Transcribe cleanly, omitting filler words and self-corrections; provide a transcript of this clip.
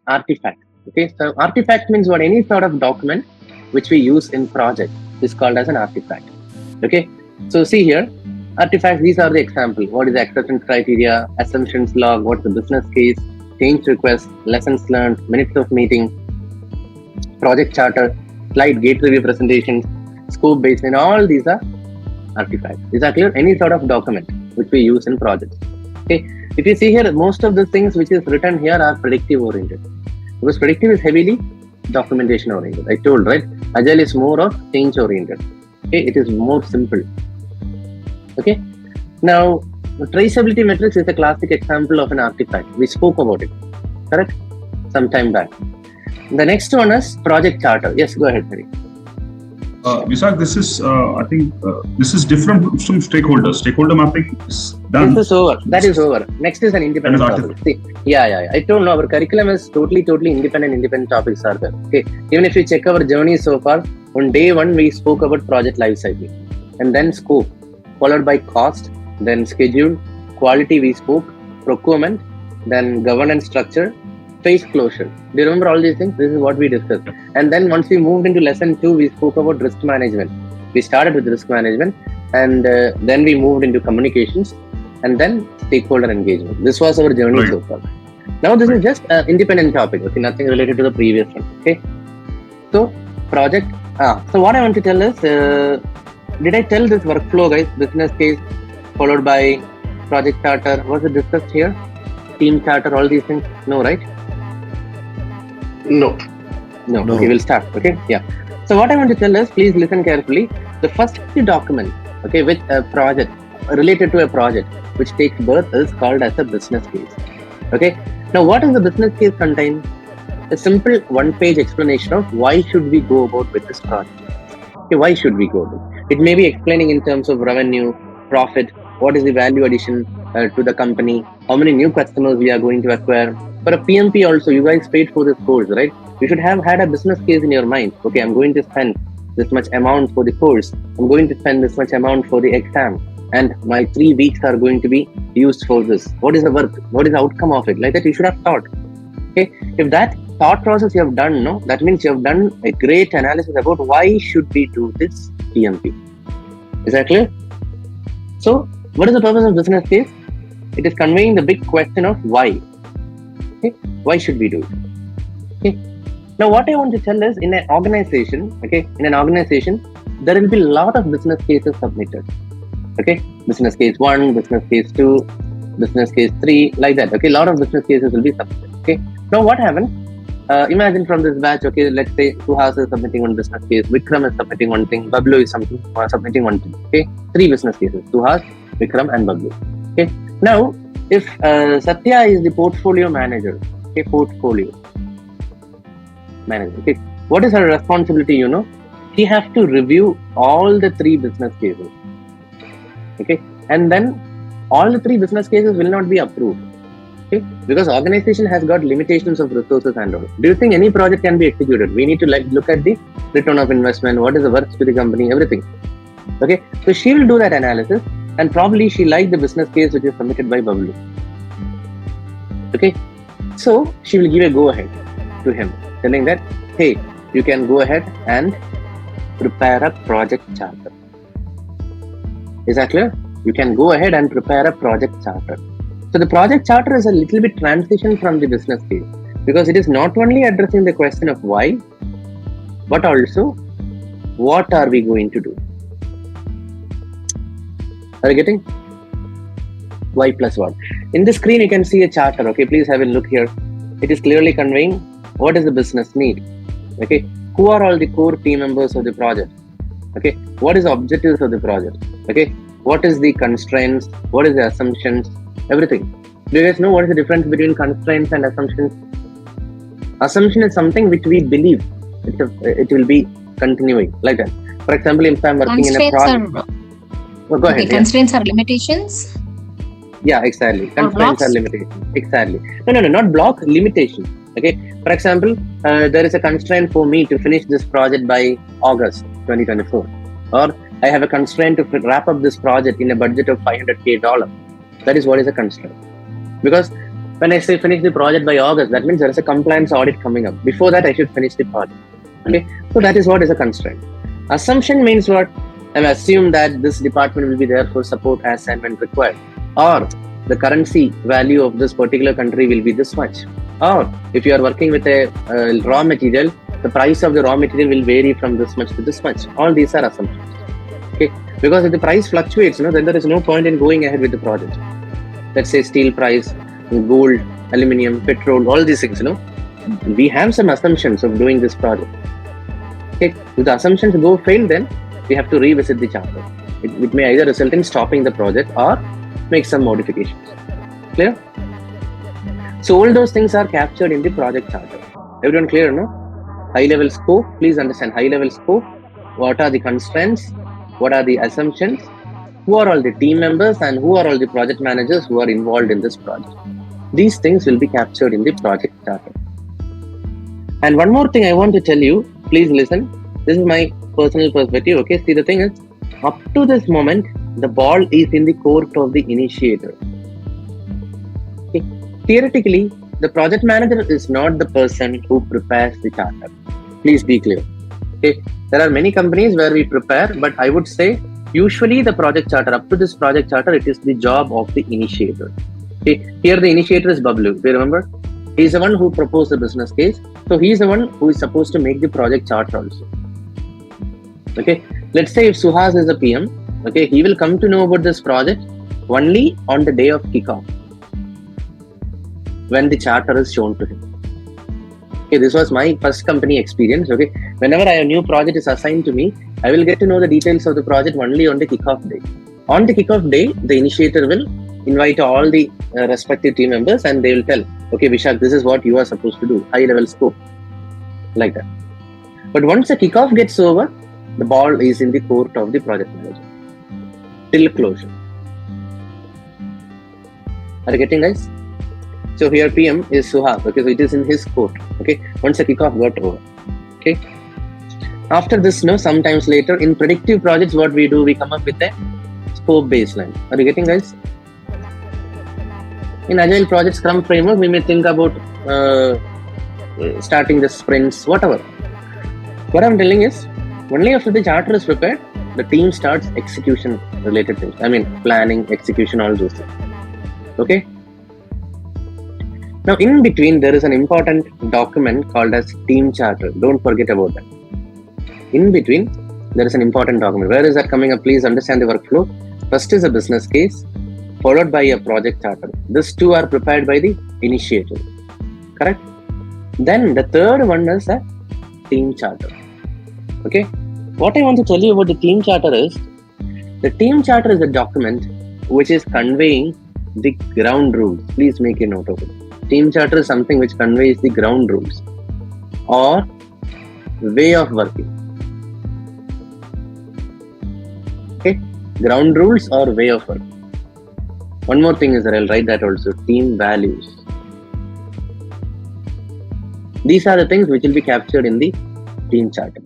artifact. Okay, so artifact means what? Any sort of document which we use in project is called as an artifact. Okay, so see here, artifacts. These are the example. What is the acceptance criteria, assumptions log, what's the business case, change request, lessons learned, minutes of meeting, project charter, slide gate review presentations, scope baseline. All these are artifacts. Is that clear? Any sort of document which we use in projects. Okay, if you see here, most of the things which is written here are predictive oriented, because predictive is heavily documentation oriented. I told, right? Agile is more of change oriented. Okay, it is more simple. Okay, now traceability metrics is a classic example of an artifact. We spoke about it, correct, some time back. The next one is project charter. Yes, go ahead, Hari. Vishak, this is, I think, this is different from stakeholders. Stakeholder mapping is done. This is over. That is over. Next is an independent topic. See, yeah. I told no, our curriculum is totally independent topics are there. Okay. Even if you check our journey so far, on day one we spoke about project lifecycle, and then scope, followed by cost, then schedule, quality we spoke, procurement, then governance structure, phase closure. Do you remember all these things? This is what we discussed. And then once we moved into lesson 2, we spoke about risk management. We started with risk management, and then we moved into communications, and then stakeholder engagement. This was our journey so far. Now this is just an independent topic. Okay, nothing related to the previous one. Okay. So project. So what I want to tell is, did I tell this workflow, guys? Business case followed by project charter. Was it discussed here? Team charter, all these things? No, right? No. Okay, we'll start. Okay, yeah. So what I want to tell is, please listen carefully. The first document, okay, with a project related to a project which takes birth is called as a business case. Okay. Now, what does the business case contain? A simple one-page explanation of why should we go about with this project. Okay, why should we go about it? It may be explaining in terms of revenue, profit, what is the value addition to the company, how many new customers we are going to acquire. For a PMP also, you guys paid for this course, right? You should have had a business case in your mind. Okay, I'm going to spend this much amount for the course. I'm going to spend this much amount for the exam. And my 3 weeks are going to be used for this. What is the work? What is the outcome of it? Like that, you should have thought. Okay, if that thought process you have done, no, that means you have done a great analysis about why should we do this PMP. Is that clear? So, what is the purpose of business case? It is conveying the big question of why. Okay, why should we do it? Okay. Now, what I want to tell is, in an organization, okay, there will be a lot of business cases submitted. Okay, business case 1, business case 2, business case 3, like that. Okay, a lot of business cases will be submitted. Okay. Now, what happened? Imagine from this batch, okay, let's say Suhas is submitting one business case, Vikram is submitting one thing, Bablu is submitting one thing. Okay, 3 business cases: Suhas, Vikram, and Bablu. Okay. Now, if Satya is the portfolio manager, okay, okay, what is her responsibility? You know, he has to review all the 3 business cases. Okay, and then all the 3 business cases will not be approved. Okay, because organization has got limitations of resources and all. Do you think any project can be executed? We need to look at the return of investment, what is the worth to the company, everything. Okay, so she will do that analysis, and probably she liked the business case which is submitted by Bablu. Okay, so she will give a go ahead to him, telling that, hey, you can go ahead and prepare a project charter. Is that clear? You can go ahead and prepare a project charter. So the project charter is a little bit transition from the business case, because it is not only addressing the question of why, but also what are we going to do. Are you getting? Why plus what? In the screen you can see a charter. Okay, please have a look here. It is clearly conveying what is the business need. Okay, who are all the core team members of the project? Okay, what is the objectives of the project? Okay, what is the constraints? What is the assumptions? Everything. Do you guys know what is the difference between constraints and assumptions? Assumption is something which we believe it will be continuing, like that. For example, if I'm working in a project. Go ahead. Constraints are limitations. Yeah, exactly. Constraints are limitations. Exactly. No, not block, limitation. Okay. For example, there is a constraint for me to finish this project by August 2024, or I have a constraint to wrap up this project in a budget of $500,000. That is what is a constraint. Because When I say finish the project by August, that means there is a compliance audit coming up. Before that, I should finish the project. Okay, so that is what is a constraint. Assumption means what? I assume that this department will be there for support as and when required, or the currency value of this particular country will be this much, or if you are working with a raw material, the price of the raw material will vary from this much to this much. All these are assumptions. Okay, because if the price fluctuates, then there is no point in going ahead with the project. Let's say steel price, gold, aluminium, petrol, all these things. We have some assumptions of doing this project. Okay, if the assumptions go fail, then we have to revisit the charter. It may either result in stopping the project or make some modifications. Clear? So all those things are captured in the project charter. Everyone clear, no? High level scope, please understand high level scope. What are the constraints? What are the assumptions? Who are all the team members and who are all the project managers who are involved in this project? These things will be captured in the project charter. And one more thing I want to tell you, please listen. This is my personal perspective. Okay, see, the thing is, up to this moment, the ball is in the court of the initiator. Okay. Theoretically, the project manager is not the person who prepares the charter. Please be clear. Okay, there are many companies where we prepare, but I would say usually the project charter, up to this project charter, it is the job of the initiator. Okay, here the initiator is Bablu. Do you remember? He is the one who proposed the business case. So he is the one who is supposed to make the project charter also. Okay, let's say if Suhas is a PM, okay, he will come to know about this project only on the day of kickoff, when the charter is shown to him. Okay, this was my first company experience. Okay, whenever a new project is assigned to me, I will get to know the details of the project only on the kickoff day. On the kickoff day, the initiator will invite all the respective team members and they will tell, okay, Vishak, this is what you are supposed to do, high level scope, like that. But once the kickoff gets over, the ball is in the court of the project manager till closure. Are you getting, guys? So here PM is Suhas, okay, so it is in his court. Okay, once the kickoff got over. Okay. After this, sometimes later in predictive projects, what we do, we come up with a scope baseline. Are you getting, guys? In agile projects, Scrum framework, we may think about starting the sprints, whatever. What I'm telling is, only after the charter is prepared, the team starts execution related things. I mean, planning, execution, all those things. Okay. Now, in between, there is an important document called as team charter. Don't forget about that. In between, there is an important document. Where is that coming up? Please understand the workflow. First is a business case, followed by a project charter. These two are prepared by the initiator. Correct? Then the third one is a team charter. Okay? What I want to tell you about the team charter is, the team charter is a document which is conveying the ground rules. Please make a note of it. Team charter is something which conveys the ground rules or way of working. Okay? Ground rules or way of working. One more thing is that I'll write that also, team values. These are the things which will be captured in the team charter.